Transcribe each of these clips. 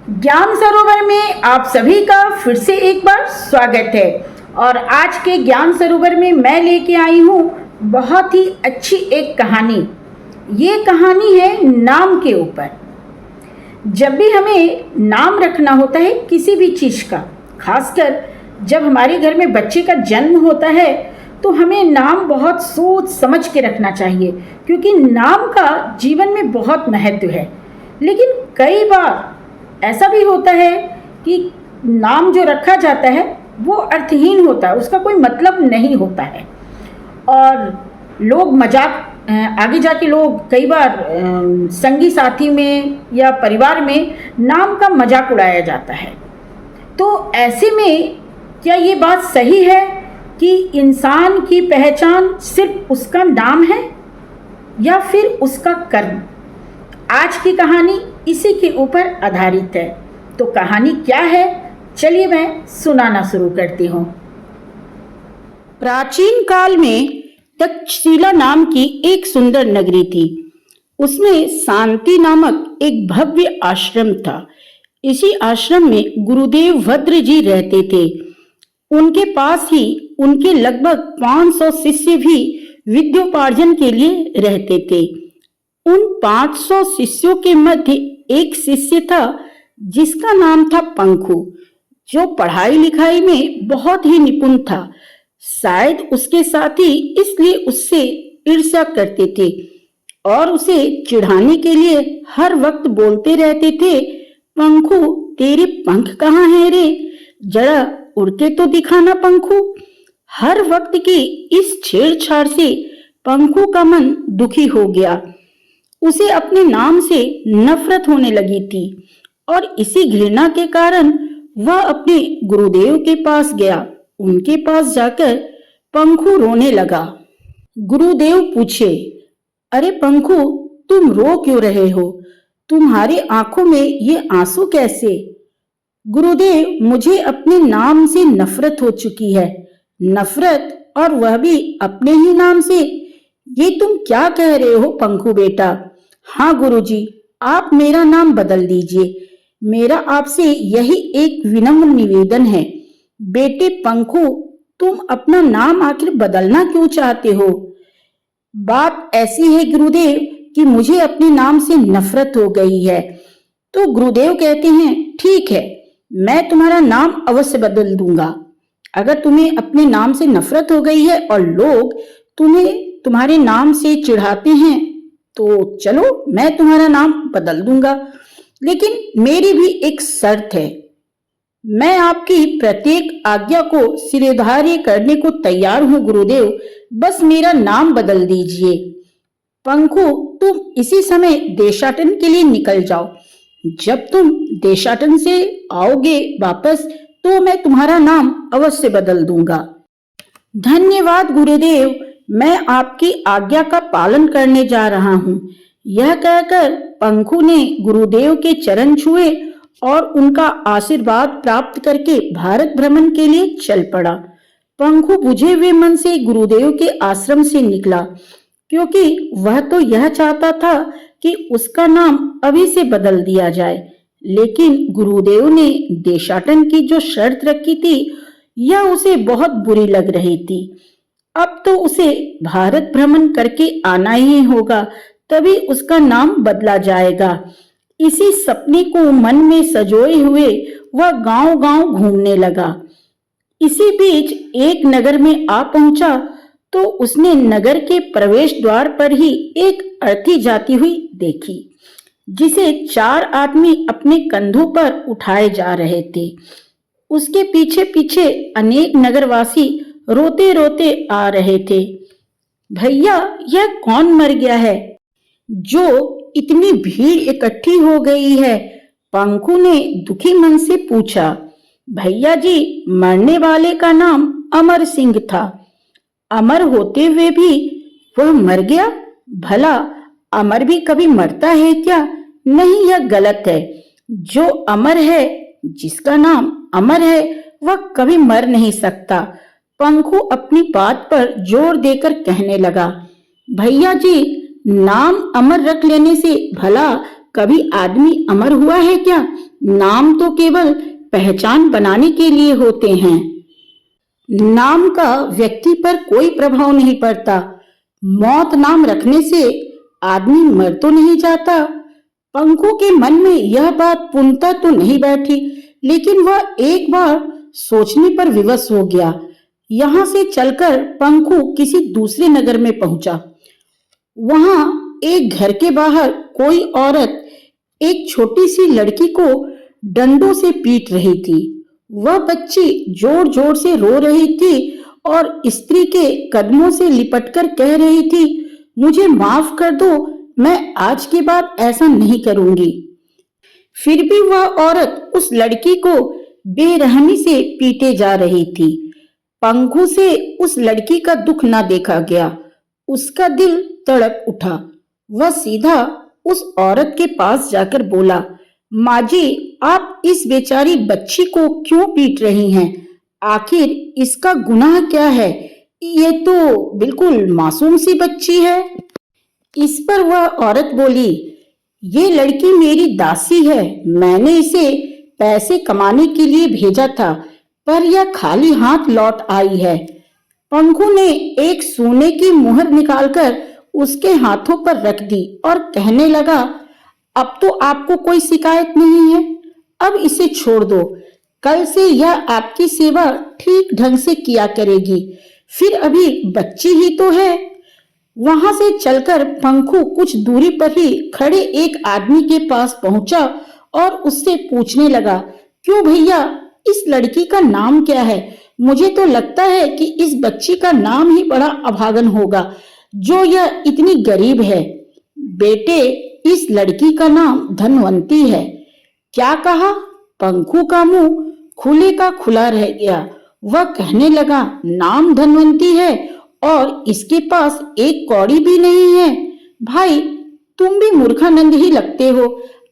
ज्ञान सरोवर में आप सभी का फिर से एक बार स्वागत है। और आज के ज्ञान सरोवर में मैं लेके आई हूँ बहुत ही अच्छी एक कहानी। ये कहानी है नाम के ऊपर। जब भी हमें नाम रखना होता है किसी भी चीज़ का, खासकर जब हमारे घर में बच्चे का जन्म होता है तो हमें नाम बहुत सोच समझ के रखना चाहिए, क्योंकि नाम का जीवन में बहुत महत्व है। लेकिन कई बार ऐसा भी होता है कि नाम जो रखा जाता है वो अर्थहीन होता है, उसका कोई मतलब नहीं होता है। और लोग मजाक आगे जाके लोग कई बार संगी साथी में या परिवार में नाम का मजाक उड़ाया जाता है। तो ऐसे में क्या ये बात सही है कि इंसान की पहचान सिर्फ उसका नाम है या फिर उसका कर्म? आज की कहानी इसी के ऊपर आधारित है। तो कहानी क्या है, चलिए मैं सुनाना शुरू करती हूँ। प्राचीन काल में तक्षशिला नाम की एक सुंदर नगरी थी। उसमें शांति नामक एक भव्य आश्रम था। इसी आश्रम में गुरुदेव भद्र जी रहते थे। उनके पास ही उनके लगभग 500 शिष्य भी विद्योपार्जन के लिए रहते थे। उन 500 शिष्यों के मध्य एक शिष्य था जिसका नाम था पंखु, जो पढ़ाई लिखाई में बहुत ही निपुण था। शायद उसके साथी इसलिए उससे ईर्ष्या करते थे और उसे चिढ़ाने के लिए हर वक्त बोलते रहते थे, पंखु तेरे पंख कहाँ हैं रे, जरा उड़ के तो दिखाना पंखु। हर वक्त की इस छेड़छाड़ से पंखु का मन दुखी हो गया। उसे अपने नाम से नफरत होने लगी थी और इसी घृणा के कारण वह अपने गुरुदेव के पास गया। उनके पास जाकर पंखु रोने लगा। गुरुदेव पूछे, अरे पंखु, तुम रो क्यों रहे हो? तुम्हारी आंखों में ये आंसू कैसे? गुरुदेव, मुझे अपने नाम से नफरत हो चुकी है। नफरत, और वह भी अपने ही नाम से? ये तुम क्या कह रहे हो पंखु बेटा? हाँ गुरुजी, आप मेरा नाम बदल दीजिए। मेरा आपसे यही एक विनम्र निवेदन है। बेटे पंखु, तुम अपना नाम आखिर बदलना क्यों चाहते हो? बात ऐसी है गुरुदेव कि मुझे अपने नाम से नफरत हो गई है। तो गुरुदेव कहते हैं, ठीक है, मैं तुम्हारा नाम अवश्य बदल दूंगा। अगर तुम्हें अपने नाम से नफरत हो गई है और लोग तुम्हें तुम्हारे नाम से चिढ़ाते हैं तो चलो, मैं तुम्हारा नाम बदल दूंगा। लेकिन मेरी भी एक शर्त है। मैं आपकी प्रत्येक आज्ञा को सिरधार्य करने को तैयार हूँ गुरुदेव, बस मेरा नाम बदल दीजिए। पंखु, तुम इसी समय देशाटन के लिए निकल जाओ। जब तुम देशाटन से आओगे वापस तो मैं तुम्हारा नाम अवश्य बदल दूंगा। धन्यवाद गुरुदेव, मैं आपकी आज्ञा का पालन करने जा रहा हूँ। यह कहकर पंखु ने गुरुदेव के चरण छुए और उनका आशीर्वाद प्राप्त करके भारत भ्रमण के लिए चल पड़ा। पंखु बुझे हुए मन से गुरुदेव के आश्रम से निकला, क्योंकि वह तो यह चाहता था कि उसका नाम अभी से बदल दिया जाए। लेकिन गुरुदेव ने देशाटन की जो शर्त रखी थी यह उसे बहुत बुरी लग रही थी। अब तो उसे भारत भ्रमण करके आना ही होगा, तभी उसका नाम बदला जाएगा। इसी सपने को मन में सजोए हुए वह गांव-गांव घूमने लगा। इसी बीच एक नगर में आ पहुंचा तो उसने नगर के प्रवेश द्वार पर ही एक अर्थी जाती हुई देखी, जिसे 4 आदमी अपने कंधों पर उठाए जा रहे थे। उसके पीछे पीछे अनेक नगरवासी रोते रोते आ रहे थे। भैया, यह कौन मर गया है जो इतनी भीड़ इकट्ठी हो गई है? पंखु ने दुखी मन से पूछा। भैया जी, मरने वाले का नाम अमर सिंह था। अमर होते हुए भी वह मर गया? भला अमर भी कभी मरता है क्या? नहीं, यह गलत है। जो अमर है, जिसका नाम अमर है, वह कभी मर नहीं सकता। पंखु अपनी बात पर जोर देकर कहने लगा, भैया जी, नाम अमर रख लेने से भला कभी आदमी अमर हुआ है क्या? नाम तो केवल पहचान बनाने के लिए होते हैं। नाम का व्यक्ति पर कोई प्रभाव नहीं पड़ता। मौत नाम रखने से आदमी मर तो नहीं जाता। पंखु के मन में यह बात पूर्णतः तो नहीं बैठी, लेकिन वह एक बार सोचने पर विवश हो गया। यहाँ से चलकर पंखु किसी दूसरे नगर में पहुंचा। वहां एक घर के बाहर कोई औरत एक छोटी सी लड़की को डंडों से पीट रही थी। वह बच्ची जोर जोर से रो रही थी और स्त्री के कदमों से लिपटकर कह रही थी, मुझे माफ कर दो, मैं आज के बाद ऐसा नहीं करूंगी। फिर भी वह औरत उस लड़की को बेरहमी से पीटे जा रही थी। पंखु से उस लड़की का दुख ना देखा गया। उसका दिल तड़प उठा। वह सीधा उस औरत के पास जाकर बोला, माँ जी, आप इस बेचारी बच्ची को क्यों पीट रही हैं? आखिर इसका गुनाह क्या है? ये तो बिल्कुल मासूम सी बच्ची है। इस पर वह औरत बोली, ये लड़की मेरी दासी है। मैंने इसे पैसे कमाने के लिए भेजा था, पर यह खाली हाथ लौट आई है। पंखु ने एक सोने की मुहर निकालकर उसके हाथों पर रख दी और कहने लगा, अब तो आपको कोई शिकायत नहीं है। अब इसे छोड़ दो। कल से यह आपकी सेवा ठीक ढंग से किया करेगी। फिर अभी बच्ची ही तो है। वहां से चलकर पंखु कुछ दूरी पर ही खड़े एक आदमी के पास पहुंचा और उससे पूछने लगा, क्यों भैया, इस लड़की का नाम क्या है? मुझे तो लगता है कि इस बच्ची का नाम ही बड़ा अभागन होगा, जो यह इतनी गरीब है। बेटे, इस लड़की का नाम धनवंती है। क्या कहा? पंखु का मुंह खुले का खुला रह गया। वह कहने लगा, नाम धनवंती है और इसके पास एक कौड़ी भी नहीं है। भाई, तुम भी मूर्खानंद ही लगते हो।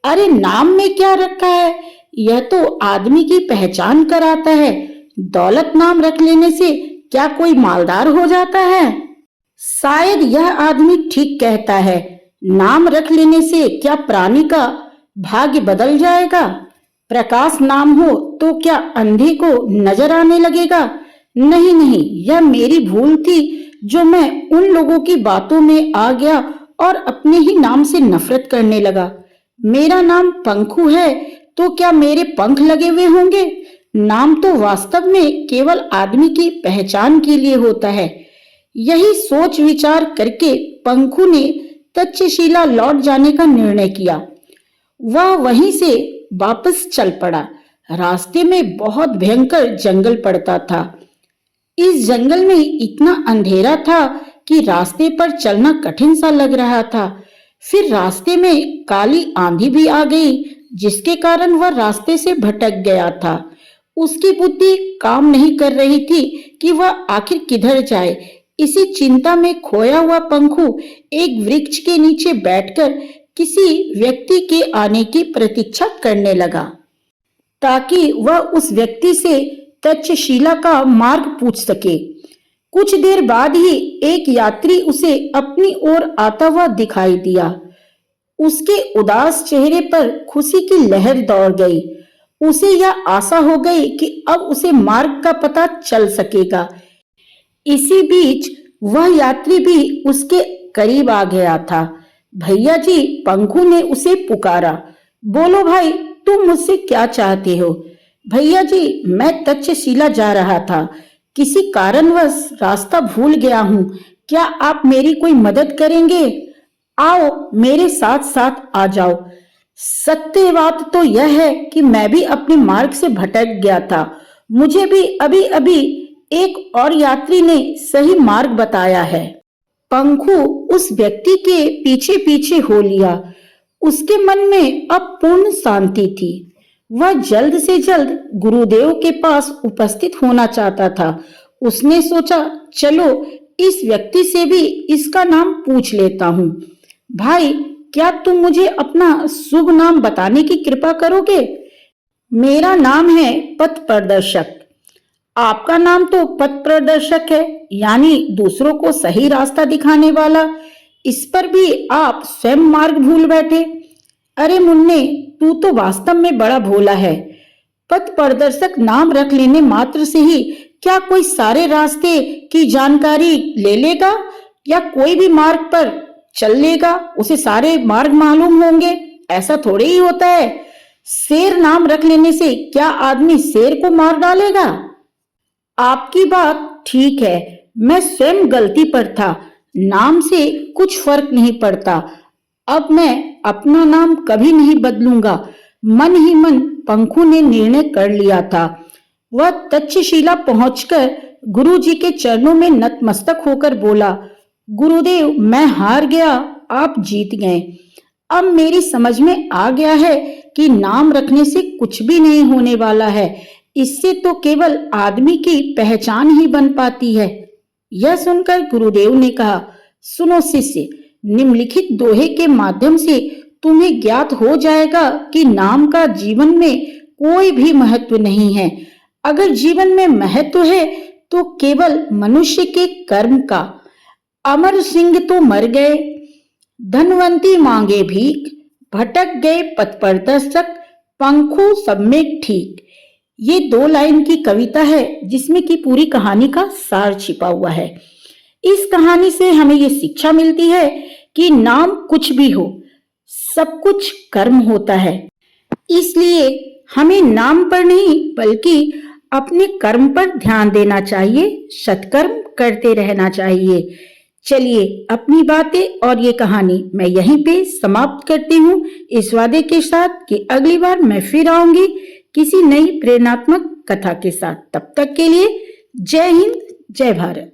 अरे, नाम में क्या रखा है? यह तो आदमी की पहचान कराता है। दौलत नाम रख लेने से क्या कोई मालदार हो जाता है? शायद यह आदमी ठीक कहता है। नाम रख लेने से क्या प्राणी का भाग्य बदल जाएगा? प्रकाश नाम हो तो क्या अंधे को नजर आने लगेगा? नहीं नहीं, यह मेरी भूल थी जो मैं उन लोगों की बातों में आ गया और अपने ही नाम से नफरत करने लगा। मेरा नाम पंखु है तो क्या मेरे पंख लगे हुए होंगे? नाम तो वास्तव में केवल आदमी की पहचान के लिए होता है। यही सोच विचार करके पंखु ने तक्षशिला लौट जाने का निर्णय किया। वह वहीं से वापस चल पड़ा। रास्ते में बहुत भयंकर जंगल पड़ता था। इस जंगल में इतना अंधेरा था कि रास्ते पर चलना कठिन सा लग रहा था। फिर रास्ते में काली आंधी भी आ गई, जिसके कारण वह रास्ते से भटक गया था। उसकी बुद्धि काम नहीं कर रही थी कि वह आखिर किधर जाए। इसी चिंता में खोया हुआ पंखु एक वृक्ष के नीचे बैठकर किसी व्यक्ति के आने की प्रतीक्षा करने लगा, ताकि वह उस व्यक्ति से तक्षशिला का मार्ग पूछ सके। कुछ देर बाद ही एक यात्री उसे अपनी ओर आता हुआ दिखाई दिया। उसके उदास चेहरे पर खुशी की लहर दौड़ गई। उसे यह आशा हो गई कि अब उसे मार्ग का पता चल सकेगा। इसी बीच वह यात्री भी उसके करीब आ गया था। भैया जी, पंखु ने उसे पुकारा। बोलो भाई, तुम मुझसे क्या चाहते हो? भैया जी, मैं तक्षशिला जा रहा था। किसी कारणवश रास्ता भूल गया हूँ। क्या आप मेरी कोई मदद करेंगे? आओ, मेरे साथ साथ आ जाओ। सत्य बात तो यह है कि मैं भी अपने मार्ग से भटक गया था। मुझे भी अभी अभी एक और यात्री ने सही मार्ग बताया है। पंखु उस व्यक्ति के पीछे पीछे हो लिया। उसके मन में अब पूर्ण शांति थी। वह जल्द से जल्द गुरुदेव के पास उपस्थित होना चाहता था। उसने सोचा, चलो इस व्यक्ति से भी इसका नाम पूछ लेता हूँ। भाई, क्या तुम मुझे अपना शुभ नाम बताने की कृपा करोगे? मेरा नाम है पथ प्रदर्शक। आपका नाम तो पथ प्रदर्शक है, यानी दूसरों को सही रास्ता दिखाने वाला। इस पर भी आप स्वयं मार्ग भूल बैठे। अरे मुन्ने, तू तो वास्तव में बड़ा भोला है। पथ प्रदर्शक नाम रख लेने मात्र से ही क्या कोई सारे रास्ते की जानकारी ले लेगा, या कोई भी मार्ग पर चल लेगा उसे सारे मार्ग मालूम होंगे? ऐसा थोड़ी ही होता है। शेर नाम रख लेने से क्या आदमी शेर को मार डालेगा? आपकी बात ठीक है, मैं स्वयं गलती पर था। नाम से कुछ फर्क नहीं पड़ता। अब मैं अपना नाम कभी नहीं बदलूंगा। मन ही मन पंखू ने निर्णय कर लिया था। वह तक्षशिला पहुंचकर गुरुजी के चरणों में नतमस्तक होकर बोला, गुरुदेव, मैं हार गया, आप जीत गए। अब मेरी समझ में आ गया है कि नाम रखने से कुछ भी नहीं होने वाला है। इससे तो केवल आदमी की पहचान ही बन पाती है। यह सुनकर गुरुदेव ने कहा, सुनो शिष्य, निम्नलिखित दोहे के माध्यम से तुम्हें ज्ञात हो जाएगा कि नाम का जीवन में कोई भी महत्व नहीं है। अगर जीवन में महत्व है तो केवल मनुष्य के कर्म का। अमर सिंह तो मर गए, धनवंती मांगे भीख, भटक गए पथ प्रदर्शक, पंखू सब में ठीक। ये 2 लाइन की कविता है जिसमें की पूरी कहानी का सार छिपा हुआ है। इस कहानी से हमें ये शिक्षा मिलती है कि नाम कुछ भी हो, सब कुछ कर्म होता है। इसलिए हमें नाम पर नहीं बल्कि अपने कर्म पर ध्यान देना चाहिए, सत्कर्म करते रहना चाहिए। चलिए, अपनी बातें और ये कहानी मैं यहीं पे समाप्त करती हूँ, इस वादे के साथ कि अगली बार मैं फिर आऊंगी किसी नई प्रेरणात्मक कथा के साथ। तब तक के लिए जय हिंद, जय भारत।